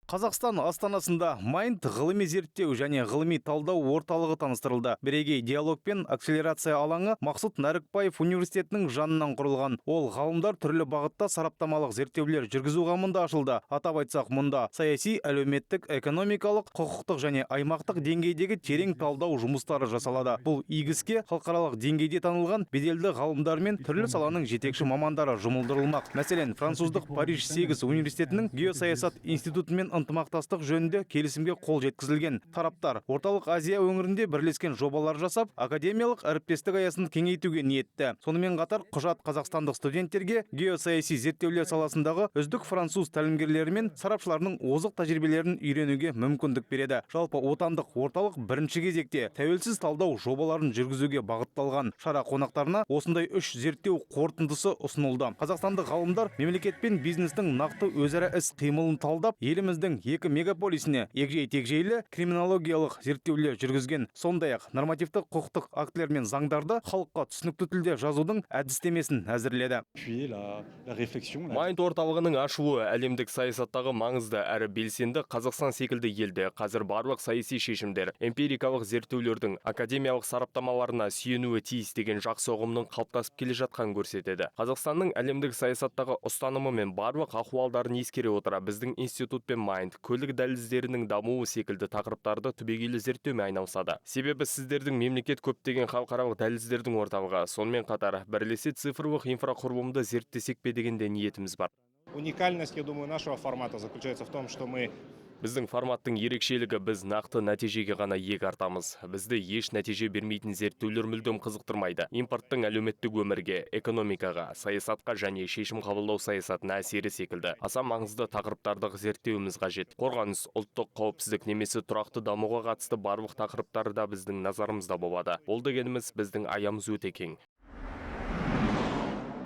Қазақстан астанасында Майнд ғылыми зерттеу және ғылыми талдау орталығы таныстырылды. Бірегей диалог пен акселерация алаңы Мақсұт Нәрікбаев университетінің жанынан құрылған. Ол ғалымдар түрлі бағытта сараптамалық зерттеулер жүргізу қамында ашылды. Атап айтсақ, мұнда саяси, әлеуметтік, экономикалық, құқықтық және аймақтық деңгейдегі терең талдау жұмыстары жасалады. Бұл игіске халықаралық деңгейде танылған беделді ғалымдар мен түрлі саланың жетекші мамандары жұмылдырылмақ. Мәселен, француздық Париж 8 университетінің геосаясат институтымен ынтымақтастық жөнінде келісімге қол жеткізілген. Тараптар орталық Азия өңірінде бірлескен жобалар жасап, академиялық әріптестік аясын кеңейтуге ниетті. Сонымен қатар құжат қазақстандық студенттерге геосаяси зерттеулер саласындағы үздік француз тәлімгерлері мен сарапшыларының озық тәжірибелерін үйренуге мүмкіндік береді. Жалпы отандық орталық бірінші кезекте тәуелсіз талдау жобаларын жүргізуге бағытталған. Шара қонақтарына осындай 3 зерттеу қорытындысы ұсынылды. Қазақстандық ғалымдар мемлекет пен бизнестің нақты өзара іс қимылын талдап, еліміздің екі мегаполисіне егжей-тегжейлі криминологиялық зерттеулер жүргізген. Сондай-ақ нормативті құқықтық актілер мен заңдарды халыққа түсінікті тілде жазудың әдістемесін әзірледі. Майнд орталығының ашылуы әлемдік саясаттағы маңызды әрі белсенді. Қазақстан секілді елде қазір барлық саяси шешімдер эмпирикалық зерттеулердің академиялық сараптамаларына сүйенуі тиіс деген жақсы ұғымның қалыптасып келе жатқанын көрсетеді. Қазақстанның әлемдік саясаттағы ұстанымы мен барлық ахуалдарын ескере отыра біздің институт пен Майнд көлік дәліздерінің дамуы секілді тақырыптарды түбегейлі зерттеумен айналысады. Себебі сіздердің мемлекет көптеген халықаралық дәліздердің орталығы. Сонымен қатар бірлесе цифрлық инфрақұрылымды зерттесек пе дегенде ниетіміз бар. Уникальность, я думаю, нашего формата заключается в том, что мы Біздің форматтың ерекшелігі біз нақты нәтижеге ғана иек артамыз. Бізді еш нәтиже бермейтін зерттеулер мүлдем қызықтырмайды. Импорттың әлеуметтік өмірге, экономикаға, саясатқа және шешім қабылдау саясатына әсері секілді аса маңызды тақырыптарды зерттеуіміз қажет. Қорғаныс, ұлттық қауіпсіздік немесе тұрақты дамуға қатысты барлық тақырыптарда біздің назарымызда болады. Ол дегеніміз біздің аямыз өте кең.